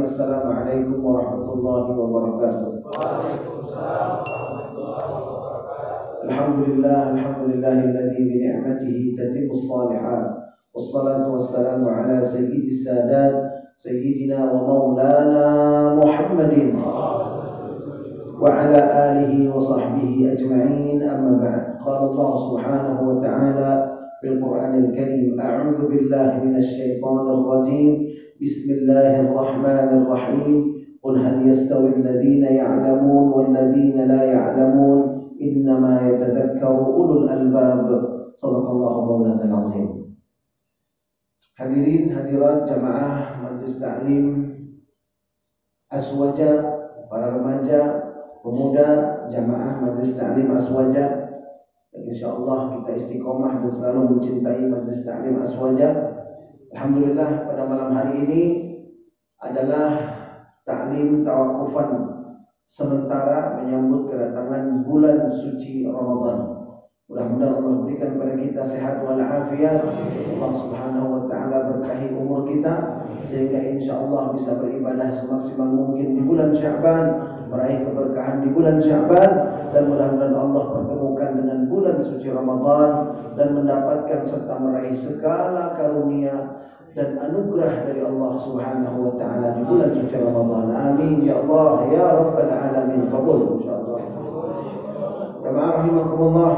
Assalamualaikum warahmatullahi wabarakatuh. Waalaikumsalam warahmatullahi wabarakatuh. Alhamdulillahilladzi bi ni'matihi tatimmus shalihat. Wassalatu wassalamu ala sayyidis sadat sayyidina wa maulana Muhammadin wa ala alihi wa sahbihi ajma'in, amma ba'd. Qala Allah subhanahu wa ta'ala fil Qur'anil Karim, a'udzu billahi minasy syaithanir rajim. Bismillahirrahmanirrahim. Qul hal yastawi alladhina ya'lamun wal ladhina la ya'lamun innama yatadhakkaru ulul albab. Shadaqallahu maulanal azim. Hadirin hadirat jamaah Majelis Ta'lim Aswaja, para remaja, pemuda jamaah Majelis Ta'lim Aswaja, dan insyaallah kita istiqomah dan selalu mencintai Majelis Ta'lim Aswaja. Alhamdulillah, pada malam hari ini adalah ta'lim tawakufan sementara menyambut kedatangan bulan suci Ramadan. Mudah-mudahan Allah berikan kepada kita sehat walafiat. Allah Subhanahu wa taala berkahi umur kita sehingga insyaallah bisa beribadah semaksimal mungkin di bulan Sya'ban, meraih keberkahan di bulan Sya'ban, dan mudah-mudahan Allah pertemukan dengan bulan suci Ramadan dan mendapatkan serta meraih segala karunia dan anugerah dari Allah Subhanahu wa taala di bulan suci Ramadan. Amin ya Allah ya rabbal alamin. Qabul insyaallah. Jamaah rahimakumullah.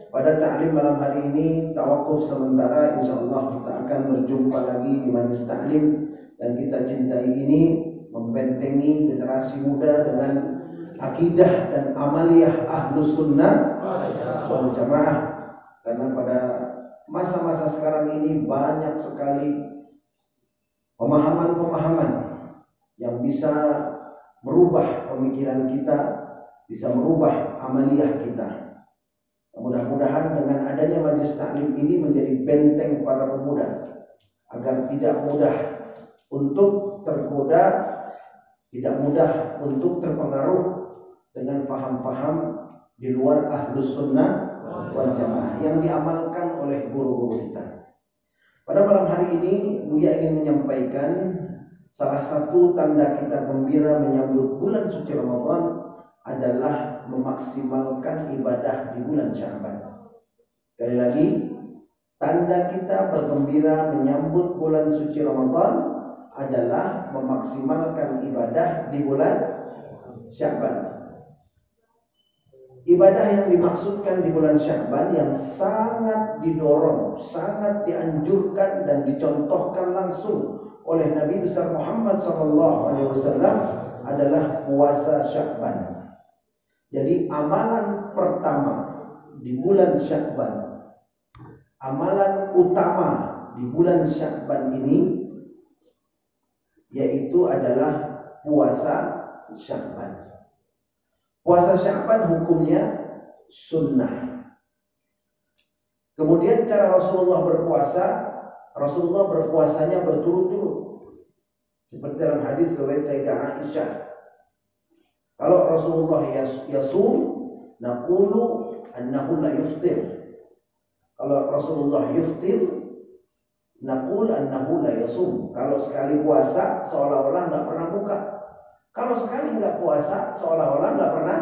Pada ta'lim malam hari ini tawakuf sementara, insyaallah kita akan berjumpa lagi di Majelis Ta'lim, dan kita cintai ini membentengi generasi muda dengan akidah dan amaliyah Ahlus Sunnah wal Jamaah. Karena pada masa-masa sekarang ini banyak sekali pemahaman-pemahaman yang bisa merubah pemikiran kita, bisa merubah amaliyah kita. Mudah-mudahan dengan adanya Majelis Ta'lim ini menjadi benteng para pemuda agar tidak mudah untuk tergoda, tidak mudah untuk terpengaruh dengan faham-faham di luar Ahlus Sunnah wal Jamaah yang diamalkan oleh guru-guru kita. Pada malam hari ini Buya ingin menyampaikan salah satu tanda kita gembira menyambut bulan suci Ramadan adalah memaksimalkan ibadah di bulan Sya'ban. Sekali lagi, tanda kita bergembira menyambut bulan suci Ramadan adalah memaksimalkan ibadah di bulan Sya'ban. Ibadah yang dimaksudkan di bulan Sya'ban yang sangat didorong, sangat dianjurkan dan dicontohkan langsung oleh Nabi besar Muhammad SAW adalah puasa Sya'ban. Jadi amalan pertama di bulan Sya'ban, amalan utama di bulan Sya'ban ini yaitu adalah puasa Sya'ban. Puasa Sya'ban hukumnya sunnah. Kemudian cara Rasulullah berpuasa, Rasulullah berpuasanya berturut-turut. Seperti dalam hadis riwayat Sayyidah Aisyah, kalau Rasulullah yasum, naqulu annahu la yuftir. Kalau Rasulullah yuftir, naqul annahu la yasum. Kalau sekali puasa seolah-olah enggak pernah buka. Kalau sekali enggak puasa seolah-olah enggak pernah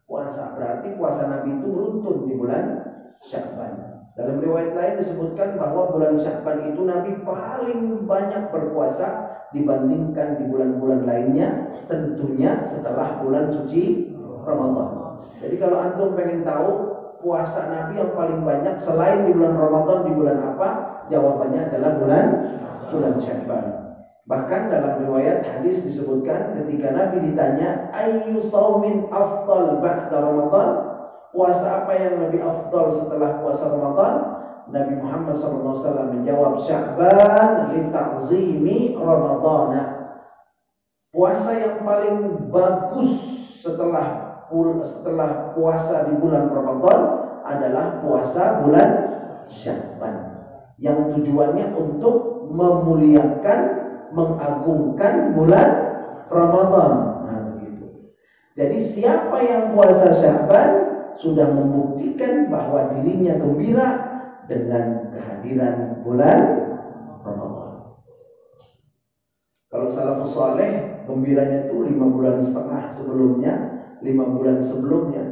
puasa. Berarti puasa Nabi itu beruntun di bulan Sya'ban. Dalam riwayat lain disebutkan bahwa bulan Sya'ban itu Nabi paling banyak berpuasa dibandingkan di bulan-bulan lainnya, tentunya setelah bulan suci Ramadan. Jadi kalau antum pengen tahu puasa Nabi yang paling banyak selain di bulan Ramadan, di bulan apa? Jawabannya adalah bulan Sya'ban. Bahkan dalam riwayat hadis disebutkan ketika Nabi ditanya ayyu shaumin afdal ba'da Ramadan, puasa apa yang lebih afdal setelah puasa Ramadan? Nabi Muhammad SAW menjawab, Sya'ban li ta'zimi Ramadana. Puasa yang paling bagus setelah puasa di bulan Ramadan adalah puasa bulan Sya'ban, yang tujuannya untuk memuliakan, mengagungkan bulan Ramadan. Nah, begitu. Jadi siapa yang puasa Sya'ban sudah membuktikan bahwa dirinya gembira dengan kehadiran bulan Ramadan. Kalau salafus saleh gembiranya itu 5 bulan setengah sebelumnya, 5 bulan sebelumnya.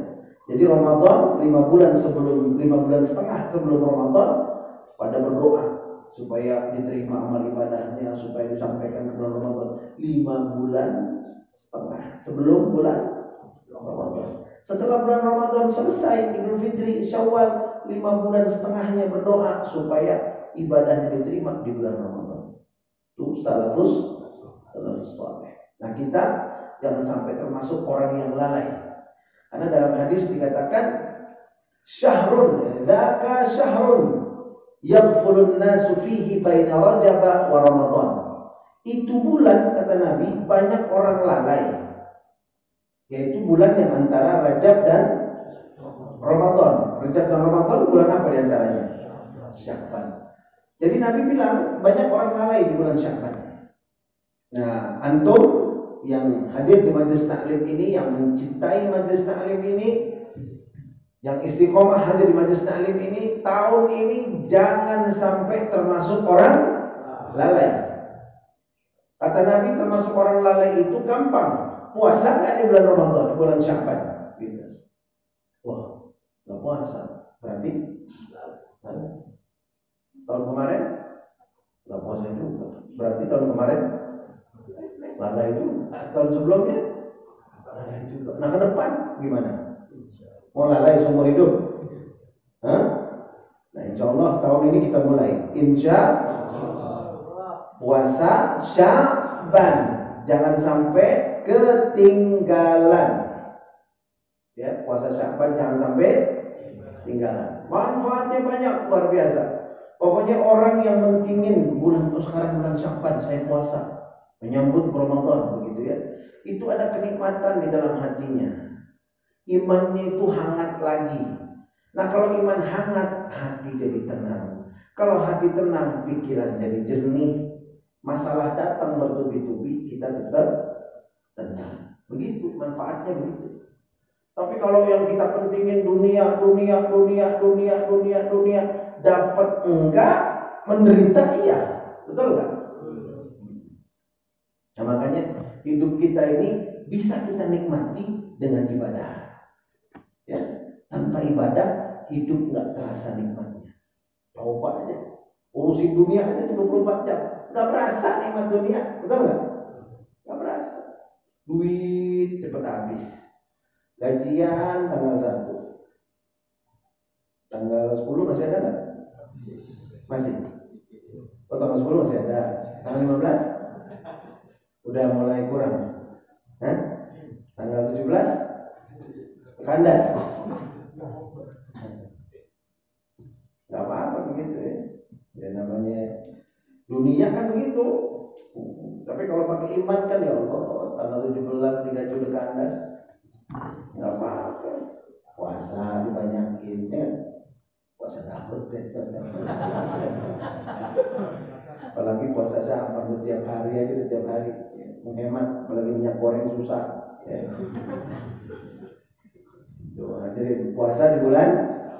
Jadi Ramadan 5 bulan setengah sebelum Ramadan pada berdoa supaya diterima amal ibadahnya, supaya disampaikan ke bulan Ramadan. 5 bulan setengah sebelum bulan Ramadan. Setelah bulan Ramadan selesai, Idul Fitri, Syawal, 5 bulan setengahnya berdoa supaya ibadahnya diterima di bulan Ramadan. Itu salafus saleh. Nah, kita jangan sampai termasuk orang yang lalai. Karena dalam hadis dikatakan syahrun dzaka syahrun yaghfulun nasu fihi baina Rajab wa Ramadan. Itu bulan, kata Nabi, banyak orang lalai. Yaitu bulan yang antara Rajab dan Ramadan. Rajab dan Ramadan bulan apa di antaranya? Sya'ban. Jadi Nabi bilang banyak orang lalai di bulan Sya'ban. Nah, antum yang hadir di majelis taklim ini, yang mencintai majelis taklim ini, yang istiqomah hadir di majelis taklim ini, tahun ini jangan sampai termasuk orang lalai. Kata Nabi, termasuk orang lalai itu gampang. Puasa nggak di bulan Ramadan, di bulan Sya'ban? Gitu. Wah, nggak puasa. Berarti tahun kemarin nggak puasa juga. Berarti tahun kemarin lalai itu. Tahun sebelumnya lalai juga. Nah, ke depan gimana? Mau lalai seumur hidup? Hah? Nah, insya Allah tahun ini kita mulai. Insya puasa Sya'ban, jangan sampai ketinggalan. Ya, puasa Sya'ban jangan sampai ketinggalan. Manfaatnya banyak, luar biasa. Pokoknya orang yang mentingin sekarang bulan Sya'ban saya puasa, menyambut Ramadan begitu ya. Itu ada kenikmatan di dalam hatinya. Imannya itu hangat lagi. Nah, kalau iman hangat, hati jadi tenang. Kalau hati tenang, pikiran jadi jernih. Masalah datang bertubi-tubi, kita tetap tenang. Begitu, manfaatnya begitu. Tapi kalau yang kita pentingin dunia, dapat enggak, menderita iya. Betul enggak? Nah, makanya hidup kita ini bisa kita nikmati dengan ibadah. Ya, tanpa ibadah hidup enggak terasa nikmatnya. Coba aja, urusin dunia aja 24 jam. Gak berasa nikmat dunia, betul nggak? Gak berasa. Duit cepat habis. Gajian tanggal 1, tanggal 10 masih ada nggak? Masih. Oh, tanggal 10 masih ada. Tanggal 15 udah mulai kurang. Hah? Tanggal 17 kandas. Gak apa-apa begitu ya. Ya namanya dunia kan begitu. Tapi kalau pakai iman kan ya Allah, tanggal 17 digaji udah kandas. Enggak apa-apa. Puasa dibanyakin ya. Puasa takut deh. Apalagi puasa Sya'ban tiap hari aja, tiap hari. Menghemat, apalagi minyak goreng susah. Ya. Jadi puasa di bulan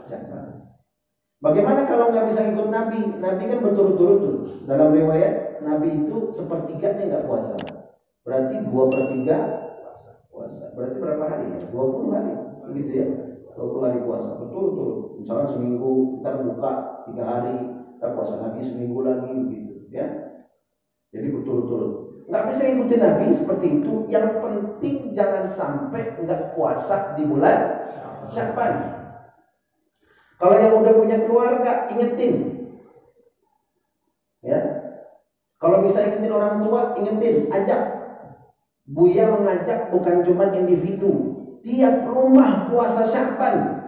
Sya'ban. Bagaimana kalau nggak bisa ikut Nabi? Nabi kan berturut-turut tuh. Dalam riwayat Nabi itu sepertiganya nggak puasa. Berarti 2/3 puasa. Berarti berapa hari? 20 hari. Begitu ya. 20 hari puasa berturut-turut. Misalnya seminggu kita buka 3 hari, kita puasa lagi seminggu lagi begitu ya. Jadi berturut-turut. Nggak bisa ikutin Nabi seperti itu. Yang penting jangan sampai nggak puasa di bulan Sya'ban. Kalau yang udah punya keluarga, ingetin. Ya. Kalau bisa ingetin orang tua, ingetin, ajak. Buya mengajak bukan cuma individu. Tiap rumah puasa Sya'ban.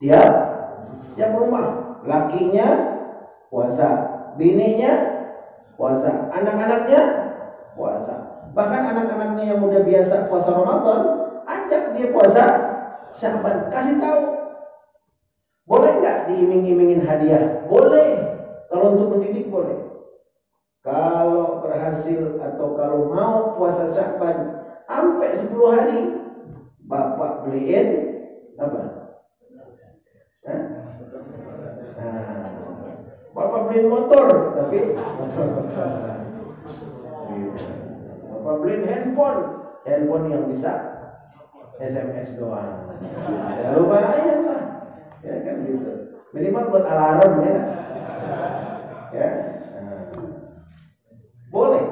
Tiap rumah. Lakinya puasa, bininya puasa, anak-anaknya puasa. Bahkan anak-anaknya yang udah biasa puasa Ramadan, ajak dia puasa Sya'ban. Kasih tahu. Boleh nggak diiming-imingin hadiah? Boleh. Kalau untuk mendidik boleh. Kalau berhasil atau kalau mau puasa Sya'ban sampai 10 hari, bapak beliin apa? Hah? Nah, bapak beliin motor, tapi beliin handphone yang bisa SMS doang. Ya lumayan lah, ya kan gitu. Minimal buat alarm ya. Ya, boleh.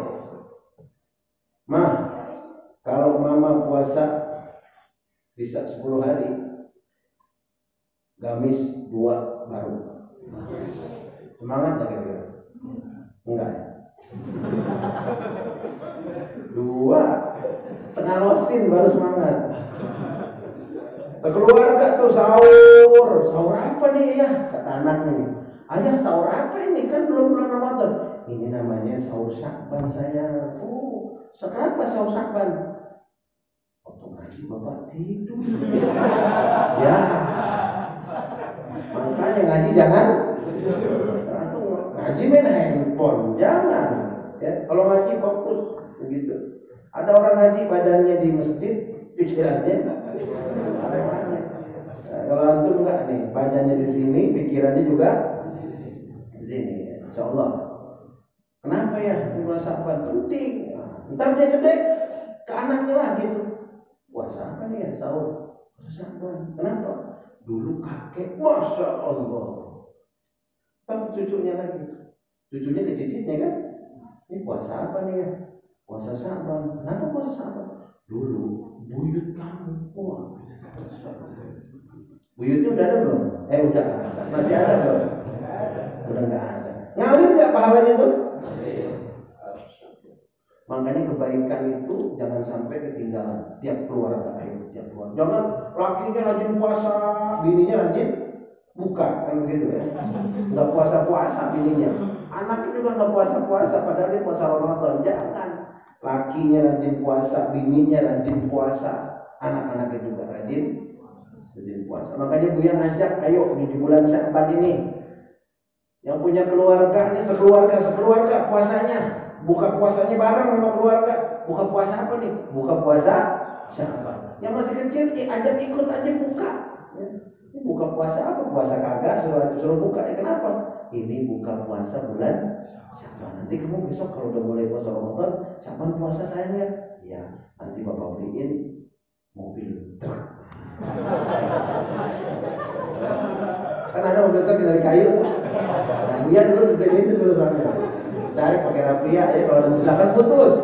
Kalau mama puasa bisa 10 hari, gamis 2 baru. Semangat gak kira-kira? Enggak ya? 2 setengah losin baru semangat. Sekeluarga tuh sahur apa nih ya? Kata anak nih, ayah sahur apa ini? Kan belum bulan Ramadan. Ini namanya sahur Syakban saya. Oh, kenapa sahur Syakban? Waktu ngaji bapak tidur. Ya, makanya ngaji jangan. Ngaji main handphone, jangan. Ya, kalau ngaji fokus begitu. Ada orang ngaji badannya di masjid, pikirannya ada mana? Kalau antum enggak nih, badannya di sini, pikirannya juga di sini. Insyaallah. Kenapa ya? Puasa apa penting? Ntar dia gede ke anaknya lah gitu. Puasa apa nih ya? Sahur. Puasa apa? Kenapa? Dulu kakek, masya Allah. Kan cucunya lagi, cucunya ke cicitnya kan. Ini puasa apa nih ya? Puasa Syakban. Kenapa puasa Syakban? Dulu buyut kamu, wah, buyutnya udah ada belum? Udah, masih ada belum? Udah nggak ada. Ngalir nggak pahalanya tuh? Makanya kebaikan itu jangan sampai ketinggalan. Tiap keluarga tiap keluarga. Jangan lakinya rajin puasa, bininya rajin buka, kan begitu ya? Nggak puasa bininya. Anaknya juga nggak puasa, padahal dia puasa Ramadan. Jangan. Lakinya rajin puasa, bininya rajin puasa, anak-anaknya juga rajin puasa. Makanya Buya ngajak, ayo di bulan Syakban ini, yang punya keluarga ini sekeluarga puasanya, buka puasanya bareng sama keluarga. Buka puasa apa nih? Buka puasa Syakban. Yang masih kecil, ajak ikut aja buka. Buka puasa apa? Puasa kagak, suruh buka. Kenapa? Ini buka puasa bulan Syakban. Nanti kamu besok kalau udah mulai puasa Ramadan, Syakban puasa sayang ya? Ya, nanti bapak beliin mobil truk. Kan ada mobil truk dari kayu. Nah, dia dulu beli itu dulu soalnya. Cari pakai rapia ya, kalau ada misalkan putus.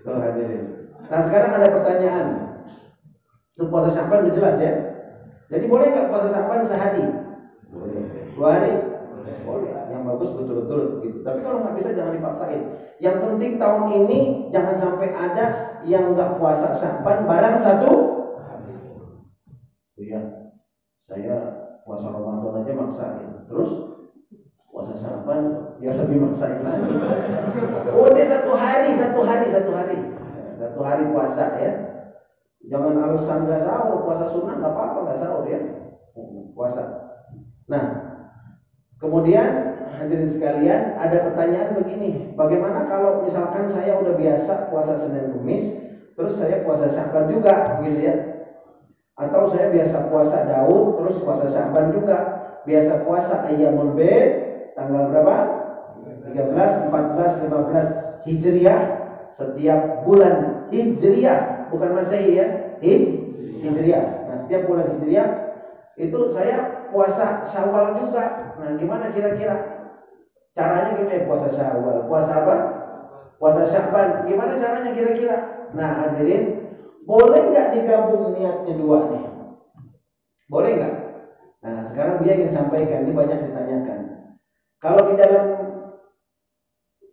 Tuh hadirin. Nah sekarang ada pertanyaan. Untuk puasa Syakban udah jelas ya. Jadi boleh nggak puasa Syakban sehari? Boleh. 2 hari? Boleh. Yang bagus betul-betul gitu. Tapi kalau nggak bisa jangan dipaksain. Yang penting tahun ini jangan sampai ada yang nggak puasa Syakban barang 1 hari. Iya. Saya puasa Ramadan aja maksain. Terus puasa Syakban ya lebih maksain lagi. Oh dia 1 hari. 1 hari puasa ya. Jangan alasan nggak sahur, puasa sunnah nggak apa-apa nggak sahur ya, puasa. Nah, kemudian hadirin sekalian ada pertanyaan begini, bagaimana kalau misalkan saya udah biasa puasa Senin Kamis, terus saya puasa Syakban juga, gitu ya? Atau saya biasa puasa Daud, terus puasa Syakban juga, biasa puasa Ayyamul Bid, tanggal berapa? 13, 14, 15 Hijriah, setiap bulan Hijriah. Bukan Masehi ya, Hijriah. Nah, setiap bulan Hijriah itu saya puasa Syawal juga. Nah, gimana kira-kira caranya? Puasa Syawal, puasa apa? Puasa Syakban. Gimana caranya kira-kira? Nah, hadirin, boleh nggak digabung niatnya 2 nih? Boleh nggak? Nah, sekarang dia ingin sampaikan, ini banyak ditanyakan. Kalau di dalam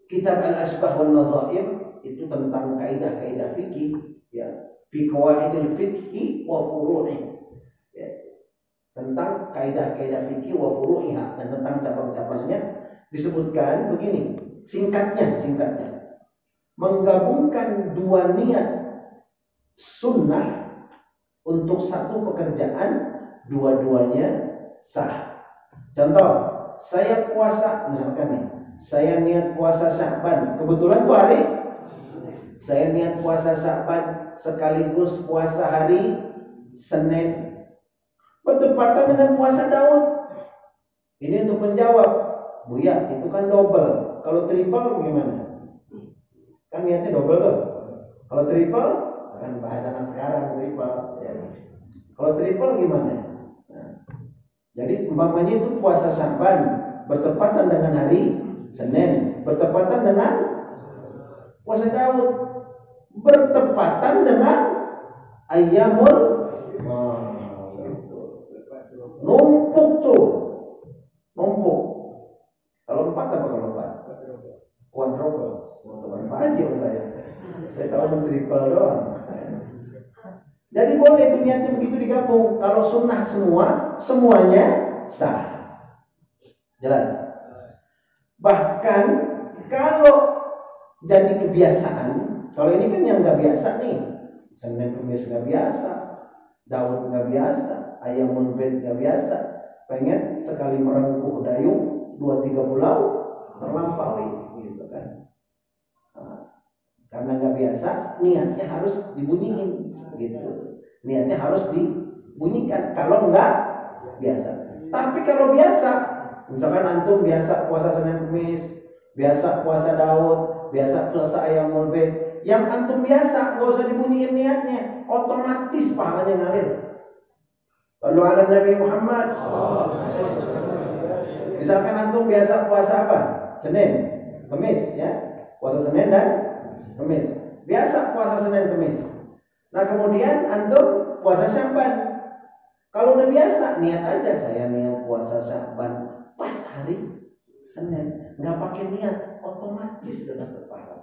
kitab Al-Asbah wal Nazair itu tentang kaidah-kaidah fikih, ya, fi qawaidil fiqhi wa furu'i, ya, tentang kaidah-kaidah fikih wa furu'iha, dan tentang cabang-cabangnya disebutkan begini, singkatnya menggabungkan 2 niat sunnah untuk 1 pekerjaan, dua-duanya sah. Contoh, saya puasa misalkan nih, saya niat puasa Syakban, kebetulan tuh hari saya niat puasa Syakban sekaligus puasa hari Senin, bertepatan dengan puasa Daud. Ini untuk menjawab Buya itu kan double. Kalau triple gimana? Kan niatnya double tuh. Kalau triple kan bahasan sekarang triple. Ya. Kalau triple gimana? Nah, jadi umpamanya itu puasa Sya'ban bertepatan dengan hari Senin, bertepatan dengan puasa Daud, bertepatan dengan Ayyamul numpuk tuh, numpuk. Kalau 4 apa kalau 4? Quadruple. Apa aja saya tahu triple doang. Jadi boleh itu niatnya begitu digabung. Kalau sunnah semuanya sah. Jelas. Bahkan kalau jadi kebiasaan, kalau ini kan yang nggak biasa nih, Senin Kamis nggak biasa, Daud nggak biasa, ayam munbet nggak biasa, pengen sekali merengkuh dayung 2-3 pulau terlampaui, gitu kan? Nah, karena nggak biasa, niatnya harus dibunyiin, gitu. Niatnya harus dibunyikan. Kalau nggak biasa, tapi kalau biasa, misalkan antum biasa puasa Senin Kamis, biasa puasa Daud, biasa puasa ayam munbet, yang antum biasa nggak usah dibunyiin niatnya, otomatis pahalanya ngalir. Lalu ala Nabi Muhammad. Misalkan antum biasa puasa apa? Senin, Kamis, ya. Puasa Senin dan Kamis. Biasa puasa Senin, Kamis. Nah kemudian antum puasa Sya'ban. Kalau udah biasa, niat aja saya niat puasa Sya'ban pas hari Senin, nggak pakai niat, otomatis sudah dapat pahala.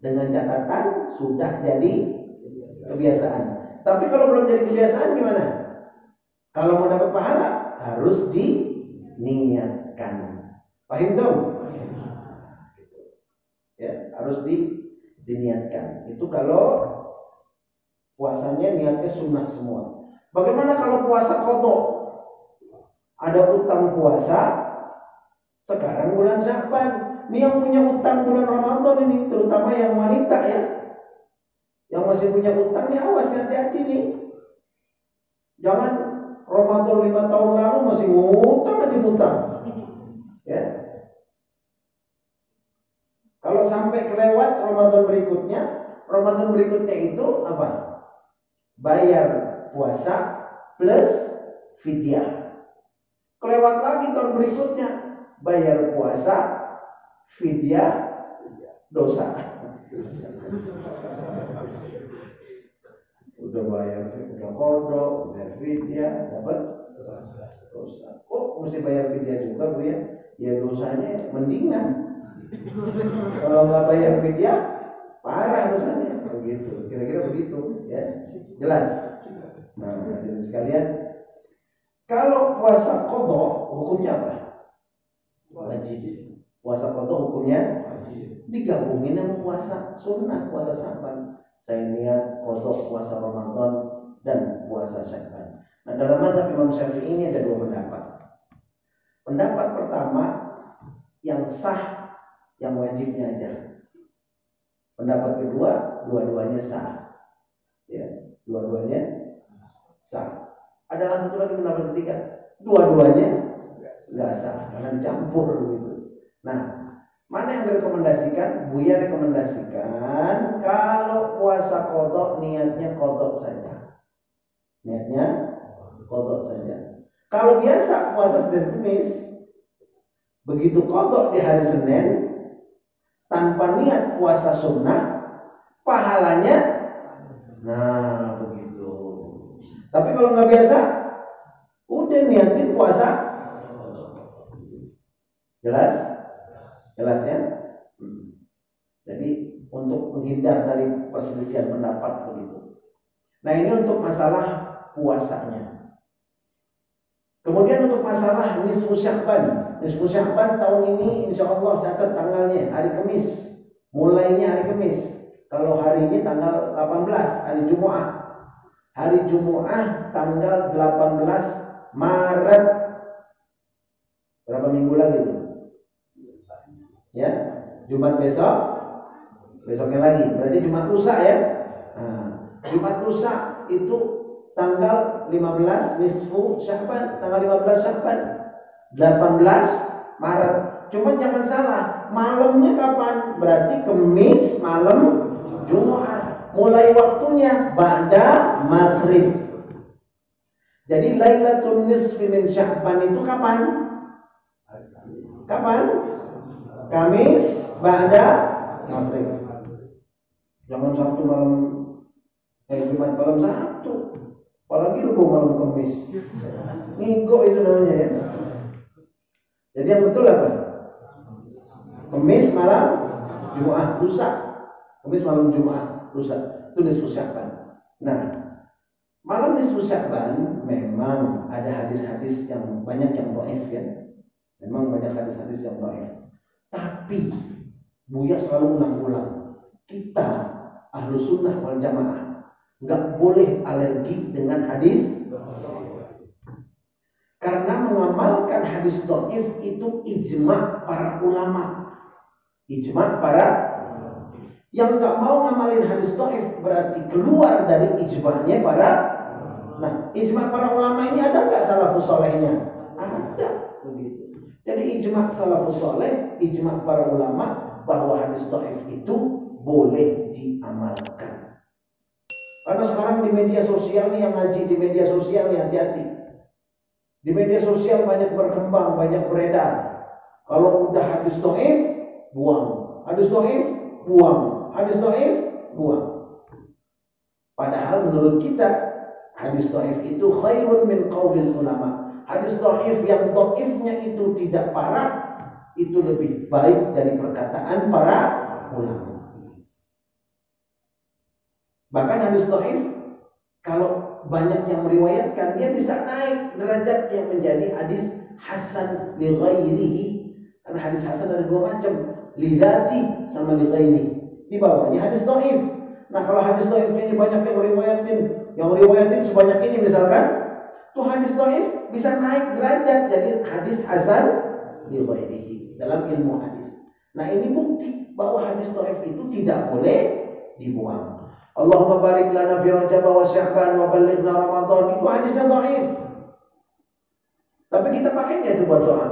Dengan catatan sudah jadi kebiasaan. Tapi kalau belum jadi kebiasaan gimana? Kalau mau dapat pahala harus diniatkan. Paham dong? Ya, harus diniatkan. Itu kalau puasanya niatnya sunnah semua. Bagaimana kalau puasa qadha? Ada utang puasa sekarang bulan Sya'ban. Ini yang punya utang bulan Ramadan ini, terutama yang wanita ya. Yang masih punya utang ya awas, hati-hati nih. Jangan Ramadan 5 tahun lalu masih ngutang aja ngutang. Ya. Kalau sampai kelewat Ramadan berikutnya itu apa? Bayar puasa plus fidyah. Kelewat lagi tahun berikutnya, bayar puasa, fidyah, dosa. Udah bayar kodok, bayar fidyah, dapat dosa. Kok mesti bayar fidyah juga Bu ya? Ya dosanya mendingan. Kalau nggak bayar fidyah, parah dosanya. Begitu, kira-kira begitu, ya. Jelas. Nah, hadirin sekalian, kalau puasa qadha hukumnya apa? Wajib. Puasa qadha hukumnya digabungin sama puasa sunnah, puasa Sya'ban. Saya niat qadha puasa Ramadan dan puasa Sya'ban. Nah, dalam mazhab Imam Syafi'i ini ada 2 pendapat. Pendapat pertama, yang sah, yang wajibnya aja. Pendapat kedua, dua-duanya sah. Ya, dua-duanya sah. Ada satu lagi pendapat ketiga, dua-duanya nggak sah karena dicampur gitu. Nah, mana yang direkomendasikan? Buya rekomendasikan kalau puasa qadha niatnya qadha saja. Niatnya qadha saja. Kalau biasa puasa Senin Kamis, begitu qadha di hari Senin tanpa niat puasa sunnah, pahalanya nah begitu. Tapi kalau nggak biasa, udah niatin puasa. Jelas? Jelas ya? Jadi untuk menghindar dari perselisihan pendapat begitu. Nah ini untuk masalah puasanya. Kemudian untuk masalah nisfu Sya'ban. Nisfu Sya'ban tahun ini insya Allah catat tanggalnya hari Kamis. Mulainya hari Kamis. Kalau hari ini tanggal 18 hari Jumat. Hari Jumat tanggal 18 Maret. Berapa minggu lagi tuh? Ya, Jumat besoknya lagi. Berarti Jumat lusa ya. Nah, Jumat lusa itu tanggal 15 nisfu Sya'ban, tanggal 15 Sya'ban. 18 Maret. Cuma jangan salah, malamnya kapan? Berarti Kamis malam Jumat. Mulai waktunya ba'da maghrib. Jadi Lailatul Nisfi min Sya'ban itu kapan? Kapan? Kamis ba'da maghrib. Jangan Sabtu malam Jumat malam Sabtu. Apalagi Rebo malam Kamis. Ngigo itu namanya ya. Jadi yang betul apa? Kamis malam Jumat lusa. Kamis malam Jumat lusa. Itu nisfu Sya'ban. Nah, malam nisfu Sya'ban memang ada hadis-hadis yang banyak yang dhaif ya. Memang banyak hadis-hadis yang dhaif. Tapi Buya selalu ulang-ulang. Kita Ahlus Sunnah wal Jamaah nggak boleh alergi dengan hadis, karena mengamalkan hadis dhaif itu ijma' para ulama. Ijma' para yang nggak mau ngamalin hadis dhaif berarti keluar dari ijma'nya para. Nah, ijma' para ulama ini ada nggak salafus solehnya? Ada, begitu. Jadi ijma' salafus soleh, ijma' para ulama bahwa hadis dhaif itu boleh diamalkan. Karena sekarang di media sosial nih, yang ngaji di media sosial nih hati-hati. Di media sosial banyak berkembang, banyak beredar. Kalau udah hadis dhaif, buang. Hadis dhaif, buang. Hadis dhaif, buang. Padahal menurut kita hadis dhaif itu khairun min qaulil ulama. Hadis dhaif yang dhaifnya itu tidak parah itu lebih baik dari perkataan para ulama. Bahkan hadis dhaif kalau banyak yang meriwayatkan, dia bisa naik derajatnya menjadi hadis hasan li ghairihi. Karena hadis hasan ada dua macam, li dzati sama li ghairihi. Di bawahnya hadis dhaif. Nah, kalau hadis dhaif ini banyak yang riwayatin sebanyak ini misalkan, tuh hadis dhaif bisa naik derajat jadi hadis hasan li ghairihi dalam ilmu hadis. Nah, ini bukti bahwa hadis dhaif itu tidak boleh dibuang. Allahumma barik lana fi Rajab wa Sya'ban wa ballighna Ramadan, itu hadisnya dhaif. Tapi kita pakai enggak itu buat doa?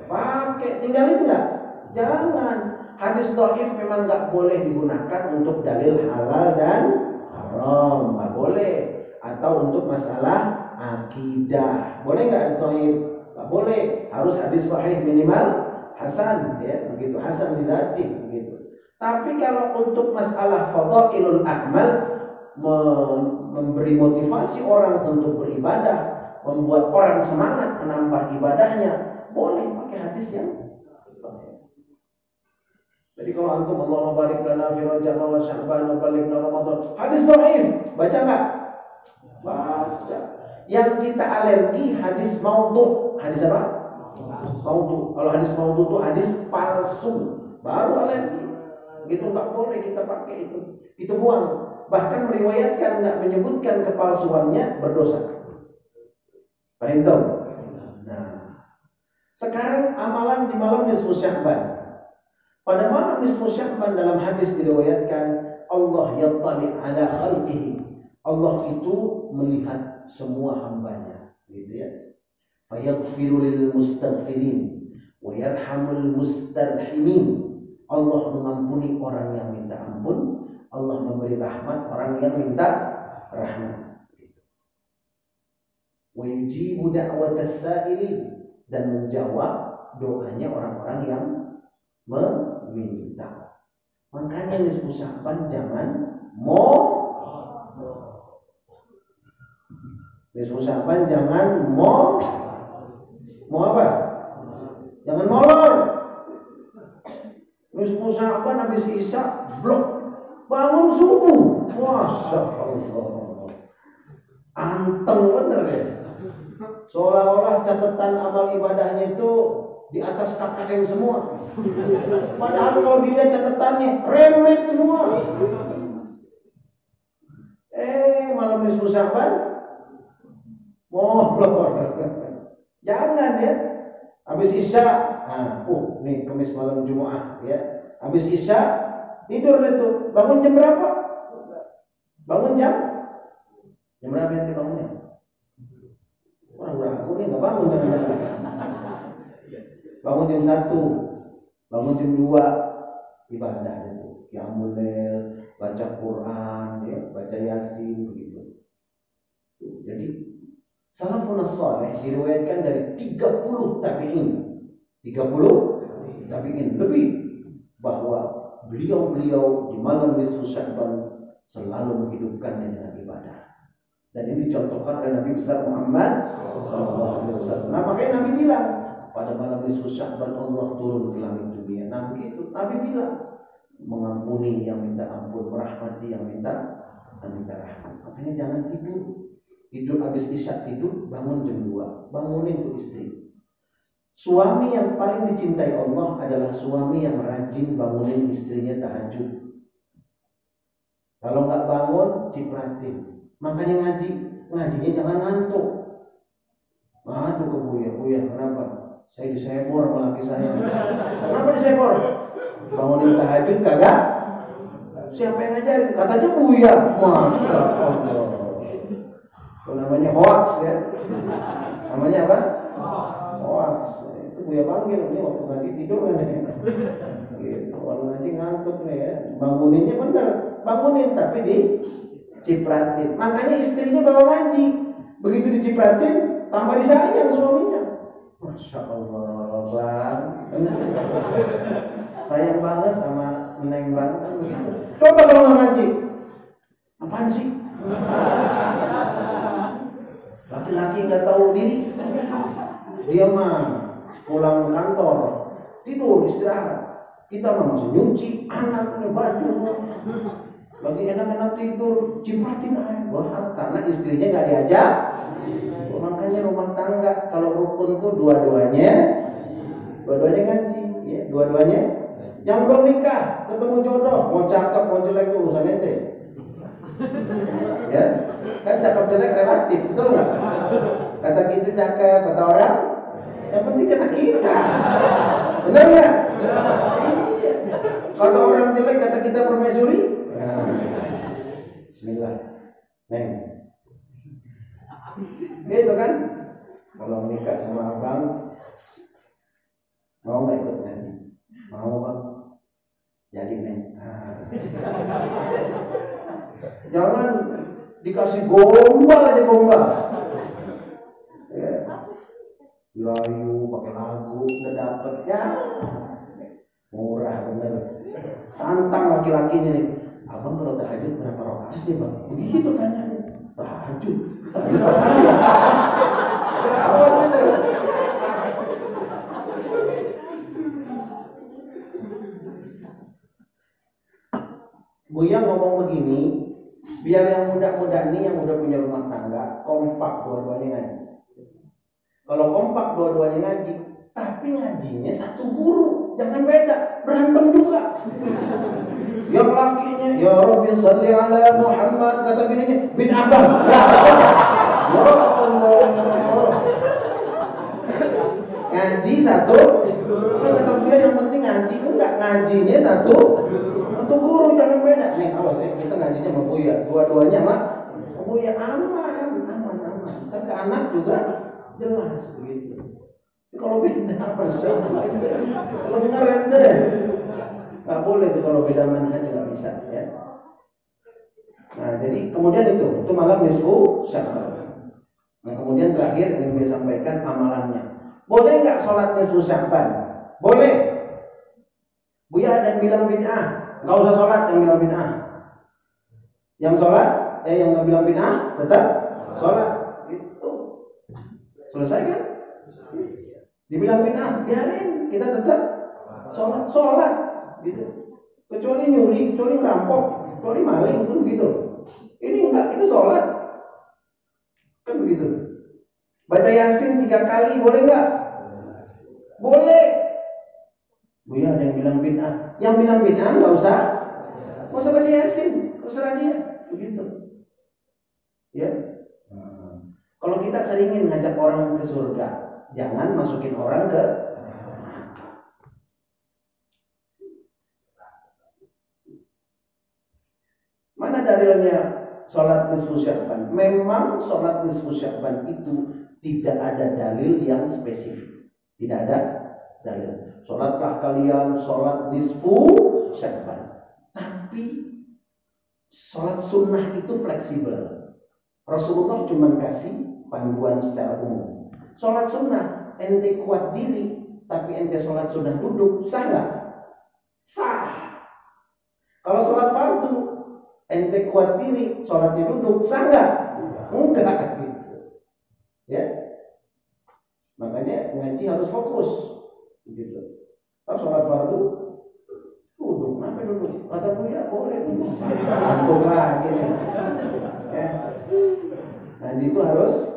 Pakai, tinggalin enggak? Jangan. Hadis dhaif memang enggak boleh digunakan untuk dalil halal dan haram, enggak boleh. Atau untuk masalah akidah. Boleh enggak hadis dhaif? Enggak boleh. Harus hadis sahih minimal hasan ya, begitu, hasan lidzati begitu. Tapi kalau untuk masalah fadhailul a'mal, memberi motivasi orang untuk beribadah, membuat orang semangat menambah ibadahnya, boleh pakai hadis yang. Jadi kalau antum Allahumma barik lana fi Rajab wa Sya'ban wa ballighna Ramadan, hadis dhaif, baca enggak? Baca. Yang kita alergi hadis maudhu. Hadis apa? Maudhu. Kalau hadis maudhu itu hadis palsu, baru alergi. Gitu nggak boleh kita pakai itu buang. Bahkan meriwayatkan nggak menyebutkan kepalsuannya berdosa. Paham tahu? Nah, sekarang amalan di malam nisfu Sya'ban. Pada malam nisfu Sya'ban dalam hadis diriwayatkan Allah yattali ala khalqihi. Allah itu melihat semua hambanya, gitu ya. Fayaghfiru lil mustaghfirin wa yarhamul mustarhimin. Allah mengampuni orang yang minta ampun, Allah memberi rahmat orang yang minta rahmat. Wa yujibu da'watas sa'ilin, dan menjawab doanya orang-orang yang meminta. Makanya nisfu Sya'ban jangan nisfu Sya'ban jangan mau apa? Jangan molor. Nisfu Sya'ban habis Isya blok, bangun subuh, masya Allah, anteng bener ya. Seolah-olah catatan amal ibadahnya itu di atas KKM semua. Padahal kalau dilihat catatannya remet semua. Malam nisfu Sya'ban molor. Jangan ya. Habis Isya, nih Kamis malam Jumat ya. Habis Isya tidur itu. Bangun jam berapa? Bangun jam berapa yang bangunnya? Wah, aku nih nggak bangun. bangun jam 1, bangun jam 2, ibadah itu. Qiyamul lail, baca Quran, ya, baca Yasin begitu. Jadi salafun saleh diriwayatkan dari 30 tabi'in. 30 tabi'in lebih bahwa beliau-beliau di malam nisfu Sya'ban selalu menghidupkan dengan ibadah. Dan ini dicontohkan oleh Nabi besar Muhammad SAW. Nah, makanya Nabi bilang pada malam nisfu Sya'ban Allah turun ke langit dunia. Nah, begitu Nabi bilang mengampuni yang minta ampun, merahmati yang minta rahmat. Makanya jangan tidur habis isya tidur, bangun jam 2, bangunin tuh istri. Suami yang paling dicintai Allah adalah suami yang rajin bangunin istrinya tahajud. Kalau nggak bangun, cipratin. Makanya ngajinya jangan ngantuk. Aduh ke Buya, kenapa? Saya disebor sama laki saya. Kenapa disebor? Bangunin tahajud kagak? Siapa yang ngajarin? Katanya Buya. Masya Allah. Itu namanya hoax ya. Namanya apa? Hoax. Itu Buya panggil ini waktu ngaji tidur kan ya. Gitu. Kalau ngaji ngantuk nih ya. Banguninnya benar. Bangunin tapi dicipratin. Makanya istrinya bawa ngaji. Begitu dicipratin, tambah disayang suaminya. Masya Allah, Bang. Sayang banget sama Neng Bang kan begitu. Coba kalau nggak ngaji, apaan sih? Laki-laki nggak tahu diri, dia mah pulang kantor tidur istirahat. Kita mah masih nyuci anaknya baju, lagi enak-enak tidur cipratin aja. Wah, karena istrinya nggak diajak. Makanya rumah tangga kalau rukun tuh dua-duanya ngaji, ya dua-duanya. Yang belum nikah, ketemu jodoh, mau cakep, mau jelek itu urusan ente. Ya, kan cakep jelek relatif, betul nggak? Kata kita cakep, kata orang, yang penting kata kita. Benar nggak? Iya. Kata orang jelek, kata kita permaisuri. Nah, bismillah, Neng. Gitu kan? Kalau nikah sama abang, mau nggak ikut ngaji? Mau bang? Jadi Neng. Jangan dikasih gombal aja gombal. Ya. Layu pakai lagu udah dapet ya. Murah bener. Tantang laki-laki ini nih. Abang kalau tahajud berapa rakaat sih bang? Begitu tanyanya. Tahajud. Buya ngomong begini, biar yang muda-muda ini yang udah punya rumah tangga kompak dua-duanya ngaji. Kalau kompak dua-duanya ngaji, tapi ngajinya satu guru, jangan beda, berantem juga. Yang lakinya, ya Rabbi salli ala Muhammad, kata bininya, bin Abang. Ya Allah. Ngaji satu, kan kata dia yang penting ngaji, enggak ngajinya satu guru, jangan beda. Nih awas ya, kita ngajinya sama Buya, dua-duanya mah Buya aman. Kan ke anak juga jelas begitu. Kalau beda apa sih? Kalau ngeren deh. Nggak boleh tuh kalau beda manhaj nggak bisa ya. Nah jadi kemudian itu malam nisfu Sya'ban. Nah kemudian terakhir yang gue sampaikan amalannya. Boleh nggak sholat nisfu Sya'ban? Boleh. Buya ada yang bilang bid'ah, nggak usah sholat yang bilang bid'ah. Yang sholat, yang nggak bilang bid'ah tetap sholat. Itu selesai kan? Dibilang bid'ah, biarin kita tetap sholat. Gitu. Kecuali nyuri, kecuali ngerampok, kecuali maling pun begitu. Ini enggak, kita sholat kan begitu. Baca Yasin 3 kali boleh enggak? Boleh. Buya ada yang bilang bid'ah. Yang bilang bid'ah enggak usah baca Yasin, terserah dia begitu. Ya. Kalau kita seringin ngajak orang ke surga, jangan masukin orang ke mana dalilnya sholat nisfu Sya'ban? Memang sholat nisfu Sya'ban itu tidak ada dalil yang spesifik. Tidak ada dalil. Sholatlah kalian sholat nisfu Sya'ban. Tapi sholat sunnah itu fleksibel. Rasulullah cuma kasih panduan secara umum. Sholat sunnah ente kuat diri, tapi ente sholat sunnah duduk, sah nggak? Sah. Kalau sholat fardu ente kuat diri, sholatnya duduk, sah nggak? Enggak gitu. Ya. Makanya ngaji harus fokus gitu. Kalau sholat fardu duduk, kenapa duduk? Kata Buya boleh duduk. Ngantuk lagi nih. Ya. Ngaji itu harus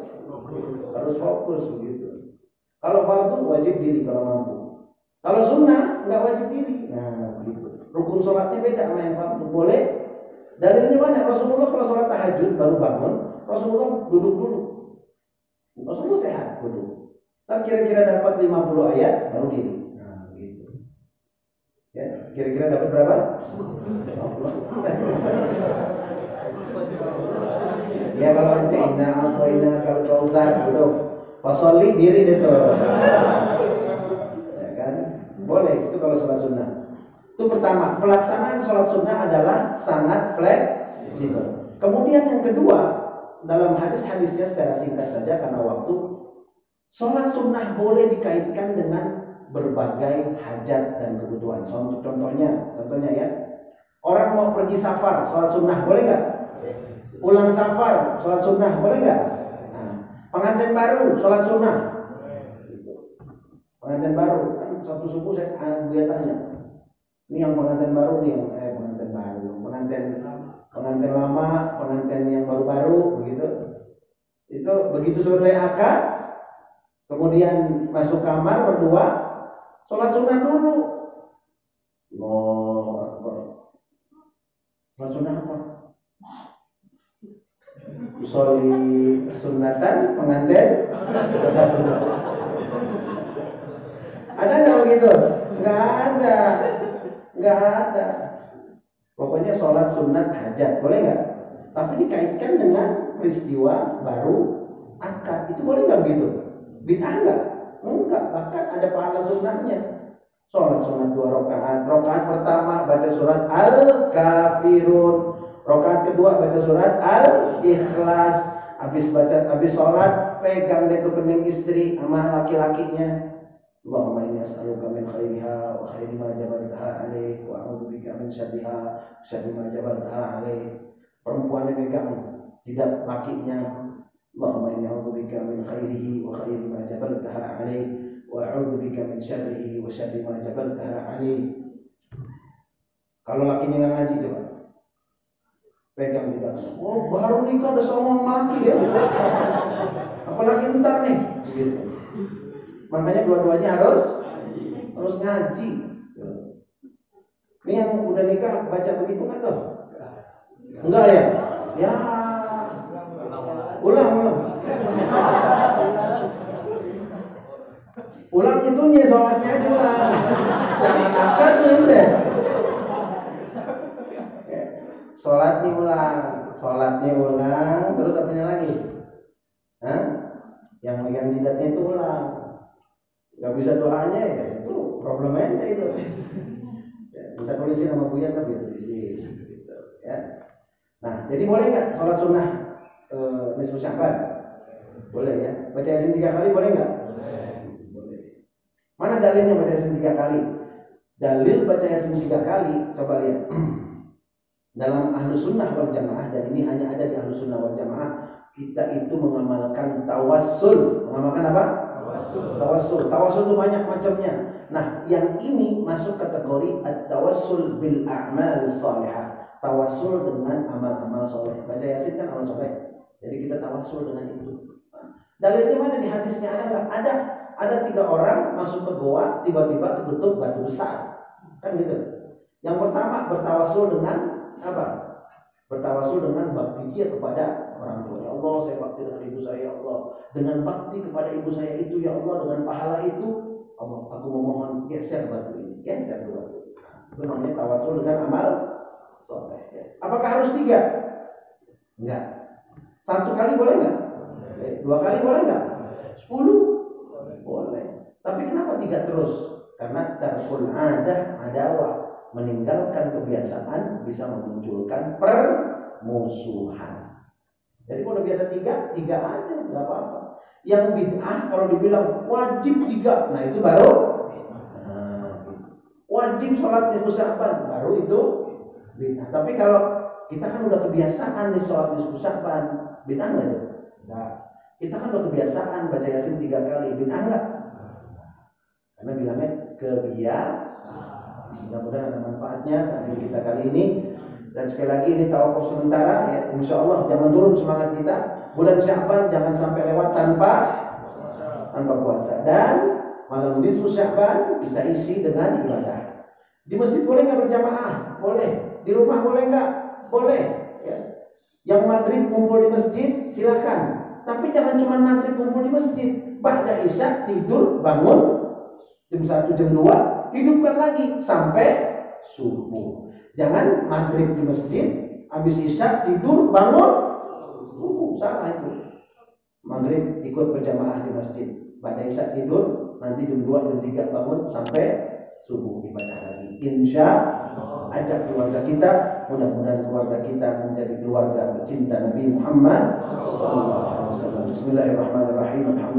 fokus begitu. Kalau fardu wajib diri kalau mampu. Kalau sunnah nggak wajib diri. Nah, begitu. Rukun sholatnya beda sama yang fardu. Boleh. Dalilnya banyak. Rasulullah kalau sholat tahajud baru bangun, Rasulullah duduk dulu. Rasulullah sehat duduk. Ntar kira-kira dapat 50 ayat baru diri. Nah, gitu. Ya, kira-kira dapat berapa? 50. Ya kalau nanti inna kalau kauzar duduk. Fasoli diri deh tuh. Ya kan? Boleh itu kalau sholat sunnah. Itu pertama, pelaksanaan sholat sunnah adalah sangat fleksibel. Kemudian yang kedua, dalam hadis-hadisnya secara singkat saja karena waktu, sholat sunnah boleh dikaitkan dengan berbagai hajat dan kebutuhan. Contohnya ya, orang mau pergi safar, sholat sunnah boleh nggak? Pulang safar, sholat sunnah boleh nggak? Nah, pengantin baru, sholat sunnah. Pengantin baru, kan satu suku saya tanya, ini yang pengantin baru nih, pengantin baru, pengantin lama, pengantin yang baru-baru, begitu. Itu begitu selesai akad, kemudian masuk kamar berdua, sholat sunnah dulu. Sholat sunnah apa? Soli sunatan pengantin. Ada nggak begitu? Nggak ada. Pokoknya sholat sunat hajat boleh nggak? Tapi dikaitkan dengan peristiwa baru akad. Itu boleh nggak begitu? Bid'ah nggak? Enggak. Bahkan ada pahala sunnahnya. Sholat sunat 2 rakaat. Rakaat pertama baca surat Al-Kafirun. Rakaat kedua baca surat Al-Ikhlas. Habis sholat pegang deh tuh kening istri sama laki-lakinya. Allahumma inni as'aluka min khairiha wa khairi ma jabaltaha alaih wa a'udzubika min syarriha wa syarri ma jabaltaha alaih. Perempuannya pegang jidat lakinya. Allahumma inni a'udzubika min khairihi wa khairi ma jabaltaha alaih wa a'udzubika min syarrihi wa syarri ma jabaltaha alaih. Kalau lakinya nggak ngaji coba pegang jidat. Oh, baru nikah udah songong laki ya. Apalagi ntar nih gitu. Makanya dua-duanya harus ngaji. Ini yang udah nikah baca begitu kan tuh? Enggak ya? Ya. Ulang. Ulang itunya sholatnya aja ulang. Jangan akad nih. Sholatnya ulang, terus apanya lagi? Hah? Yang jidatnya itu ulang. Gak bisa doanya ya itu problemnya itu. Ya, kita tulisin sama Buya kan tulisin gitu, ya. Nah, jadi boleh nggak sholat sunnah nisfu Sya'ban? Boleh ya. Baca Yasin 3 kali boleh nggak? Boleh. Mana dalilnya baca Yasin 3 kali? Dalil baca Yasin 3 kali, coba lihat. Dalam Ahlus Sunnah wal Jamaah, dan ini hanya ada di Ahlus Sunnah wal Jamaah, kita itu mengamalkan tawassul. Mengamalkan apa? Tawassul itu banyak macamnya. Nah, yang ini masuk kategori at-tawassul bil a'mal shalihah. Tawassul dengan amal-amal soleh. Baca Yasin kan amal soleh. Jadi kita tawassul dengan itu. Dalilnya mana di hadisnya ada nggak? Ada 3 orang masuk ke goa, tiba-tiba ketutup batu besar. Kan gitu. Yang pertama bertawassul dengan apa? Bertawassul dengan bakti dia kepada orang tua. Ya Allah, saya bakti dengan ibu saya, ya Allah. Dengan bakti kepada ibu saya itu, ya Allah, dengan pahala itu, Allah, aku memohon geser batu ini, geser batu. Itu namanya tawassul dengan amal soleh. Ya. Apakah harus 3? Enggak. 1 kali boleh nggak? 2 kali boleh nggak? 10? Boleh. Tapi kenapa 3 terus? Karena tarkul adah adawah, meninggalkan kebiasaan bisa memunculkan permusuhan. Jadi kalau biasa tiga aja nggak apa-apa. Yang bid'ah kalau dibilang wajib 3, nah itu baru wajib sholat nisfu Sya'ban, baru itu bid'ah. Tapi kalau kita kan udah kebiasaan nih sholat nisfu Sya'ban, bid'ah nggak itu? Nggak. Kita kan udah kebiasaan baca Yasin 3 kali, bid'ah nggak? Karena bilangnya kebiasaan. Mudah-mudahan ada manfaatnya taklim kita kali ini. Dan sekali lagi ini tawakuf sementara ya. Insya Allah jangan turun semangat kita. Bulan Sya'ban jangan sampai lewat tanpa puasa. Dan malam nisfu Sya'ban kita isi dengan ibadah. Di masjid boleh nggak berjamaah? Boleh. Di rumah boleh nggak? Boleh. Ya. Yang maghrib kumpul di masjid silakan. Tapi jangan cuma maghrib kumpul di masjid. Ba'da isya tidur bangun jam 1 jam 2 hidupkan lagi sampai subuh. Jangan maghrib di masjid, habis isya tidur bangun subuh, salah itu. Maghrib ikut berjamaah di masjid, pada isya tidur, nanti jam 2 jam 3 bangun sampai subuh ibadah lagi. Insya Allah ajak keluarga kita, mudah-mudahan keluarga kita menjadi keluarga pecinta Nabi Muhammad sallallahu alaihi wasallam. Bismillahirrahmanirrahim. Alhamdulillah.